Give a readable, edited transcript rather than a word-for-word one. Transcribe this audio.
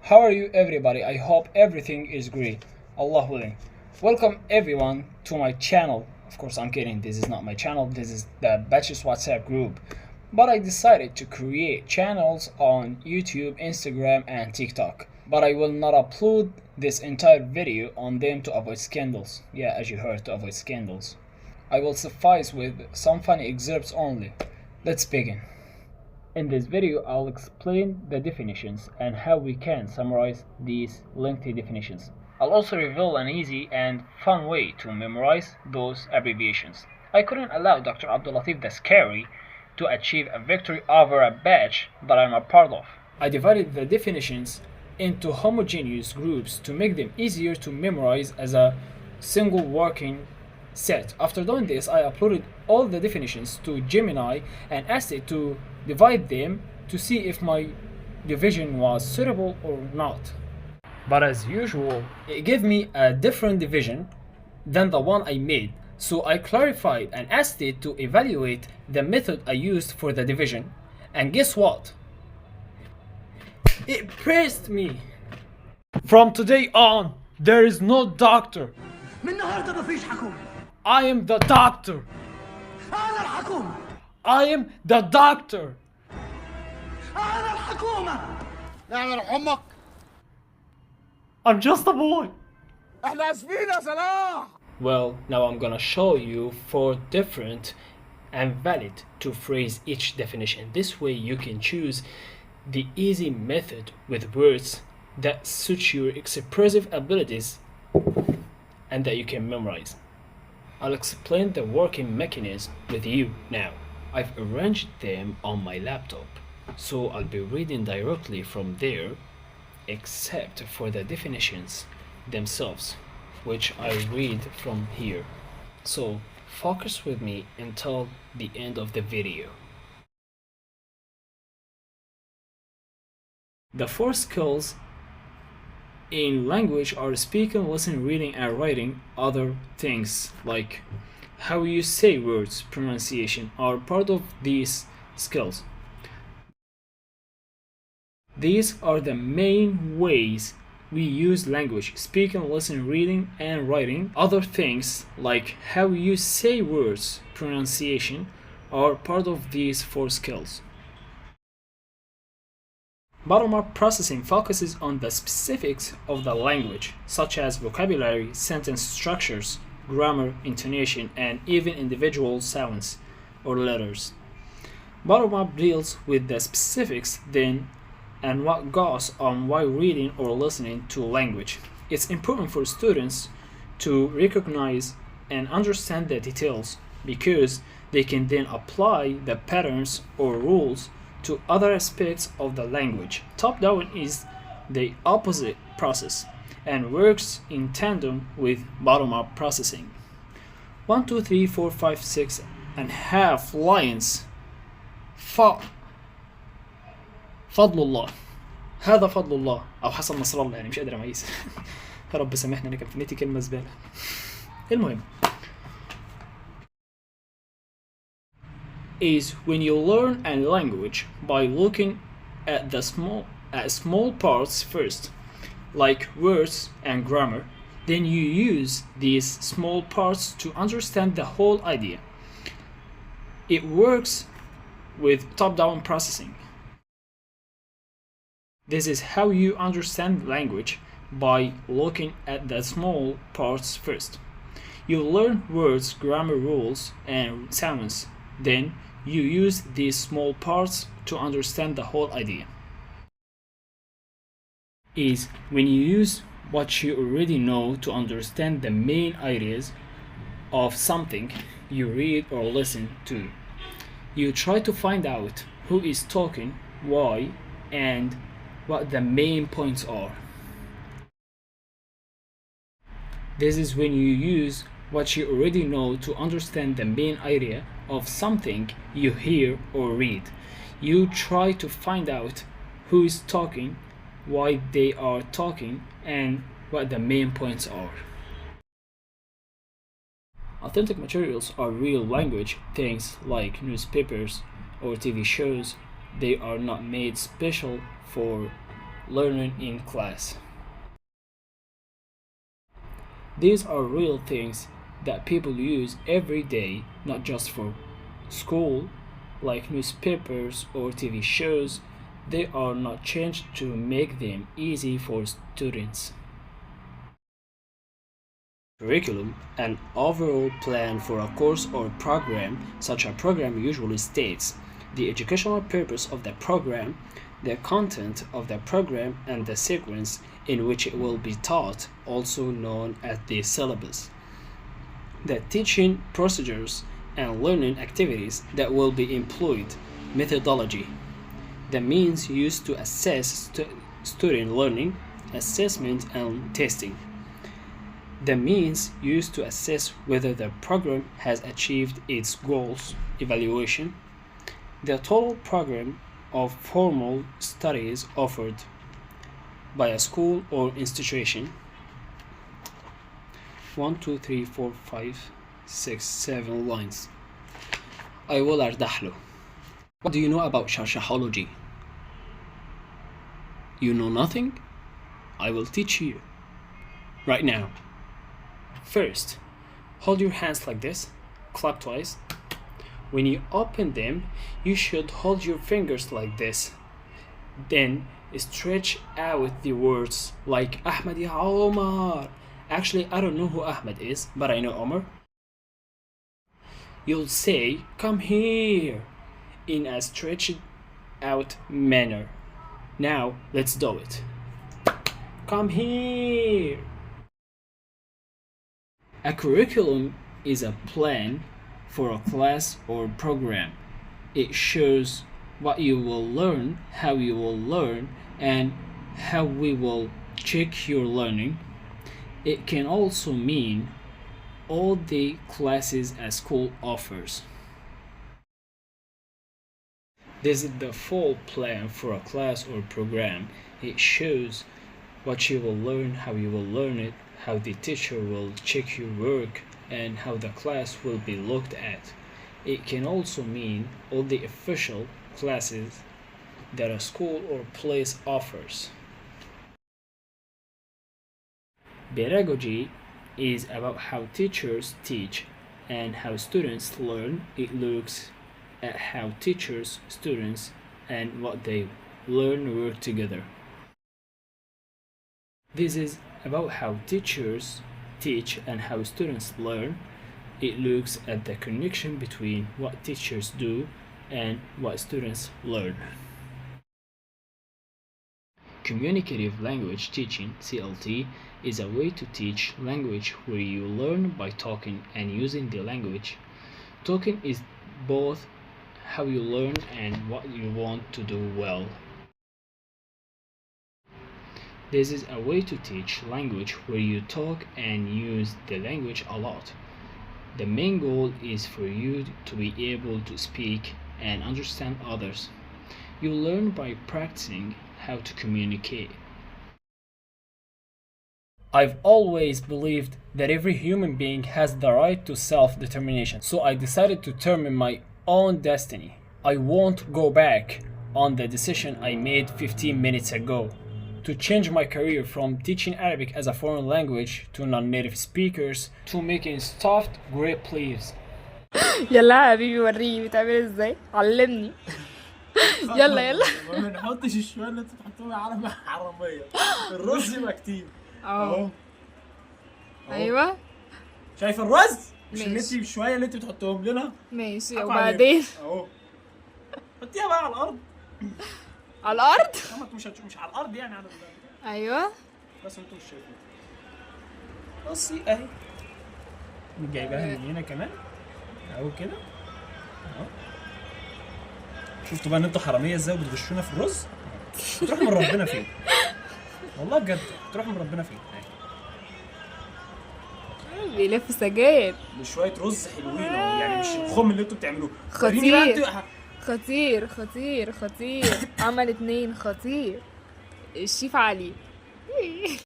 How are you everybody? I hope everything is great. Allah willing. Welcome everyone to my channel. Of course I'm kidding, this is not my channel, this is the Batches WhatsApp group. But I decided to create channels on YouTube, Instagram and TikTok. But I will not upload this entire video on them to avoid scandals. Yeah, as you heard, to avoid scandals. I will suffice with some funny excerpts only. Let's begin. In this video, I'll explain the definitions and how we can summarize these lengthy definitions. I'll also reveal an easy and fun way to memorize those abbreviations. I couldn't allow Dr. Abdulatif the Scary to achieve a victory over a batch that I'm a part of. I divided the definitions into homogeneous groups to make them easier to memorize as a single working set. After doing this, I uploaded all the definitions to Gemini and asked it to divide them to see if my division was suitable or not. But as usual, it gave me a different division than the one I made. So I clarified and asked it to evaluate the method I used for the division. And guess what? It praised me. From today on, there is no doctor. I am the doctor. I am the doctor. I'm just a boy. Well, now I'm gonna show you 4 different and valid to phrase each definition. This way you can choose the easy method with words that suit your expressive abilities and that you can memorize. I'll explain the working mechanism with you now. I've arranged them on my laptop, so I'll be reading directly from there, except for the definitions themselves, which I read from here. So focus with me until the end of the video. The 4 skills in language are speaking, listening, reading, and writing. Other things like how you say words, pronunciation are part of these skills. These are the main ways we use language: speaking, listening, reading, and writing. Other things like how you say words, pronunciation are part of these 4 skills. Bottom-up processing focuses on the specifics of the language, such as vocabulary, sentence structures, grammar, intonation, and even individual sounds or letters. Bottom-up deals with the specifics then and what goes on while reading or listening to language. It's important for students to recognize and understand the details because they can then apply the patterns or rules to other aspects of the language. Top-down is the opposite process and works in tandem with bottom-up processing. 1, 2, 3, 4, 5, 6 and half lines. فضل الله. هذا فضل الله أو حسن نصر الله، يعني مش قادر أميز. يا رب سامحني، أنا كان في نيتي كلمة زبالة. المهم is when you learn a language by looking at small parts first, like words and grammar. Then you use these small parts to understand the whole idea. It works with top-down processing. This is how you understand language, by looking at the small parts first. You learn words, grammar rules, and sounds. Then you use these small parts to understand the whole idea. Is when you use what you already know to understand the main ideas of something you read or listen to. You try to find out who is talking, why, and what the main points are. This is when you use what you already know to understand the main idea of something you hear or read. You try to find out who is talking, why they are talking, and what the main points are. Authentic materials are real language, things like newspapers or TV shows. They are not made special for learning in class. These are real things that people use every day, not just for school, like newspapers or TV shows. They are not changed to make them easy for students. Curriculum, an overall plan for a course or program. Such a program usually states the educational purpose of the program, the content of the program, and the sequence in which it will be taught, also known as the syllabus. The teaching procedures and learning activities that will be employed, methodology, the means used to assess student learning, assessment and testing, the means used to assess whether the program has achieved its goals, evaluation, the total program of formal studies offered by a school or institution. 1 2 3 4 5 6 7 lines. I will أرتاح له. What do you know about شرشحology? You know nothing? I will teach you right now. First, hold your hands like this, clap twice. When you open them, you should hold your fingers like this. Then stretch out the words like Ahmed ya Omar. Actually, I don't know who Ahmed is, but I know Omar. You'll say, come here, in a stretched out manner. Now, let's do it. Come here. A curriculum is a plan for a class or program. It shows what you will learn, how you will learn, and how we will check your learning. It can also mean all the classes a school offers. This is the full plan for a class or program. It shows what you will learn, how you will learn it, how the teacher will check your work, and how the class will be looked at. It can also mean all the official classes that a school or place offers. Pedagogy is about how teachers teach and how students learn. It looks at how teachers, students, and what they learn work together. This is about how teachers teach and how students learn. It looks at the connection between what teachers do and what students learn. Communicative language teaching, CLT, is a way to teach language where you learn by talking and using the language. Talking is both how you learn and what you want to do well. This is a way to teach language where you talk and use the language a lot. The main goal is for you to be able to speak and understand others. You learn by practicing how to communicate. I've always believed that every human being has the right to self-determination, so I decided to determine my own destiny. I won't go back on the decision I made 15 minutes ago to change my career from teaching Arabic as a foreign language to non-native speakers to making stuffed grape leaves. يلا يا حبيبي وريني بتعمل ازاي علمني. يلا يلا. ما نحطش الشوية اللي انتوا بتحطوهم على عربية. الرز يبقى كتير. اهو. ايوه. شايف الرز؟ مش ماشي. اللي انت الشوية اللي انت بتحطوهم لنا؟ ماشي حطوا وبعدين عليهم. اهو. حطيها بقى على الأرض. على الارض. مش على الأرض يعني على ايوه. بس انتوا مش شايفين. بصي اهي. جايباها من هنا كمان. اهو كده. اهو. شفتوا بقى ان انتوا حراميه ازاي وبتغشونا في الرز؟ بتروحوا من ربنا فين؟ والله بجد بتروحوا من ربنا فين؟ بيلف سجاير. بشويه رز حلوين اهو يعني مش الخم اللي انتوا بتعملوه. خطير خطير خطير خطير. عمل 2 خطير. الشيف علي.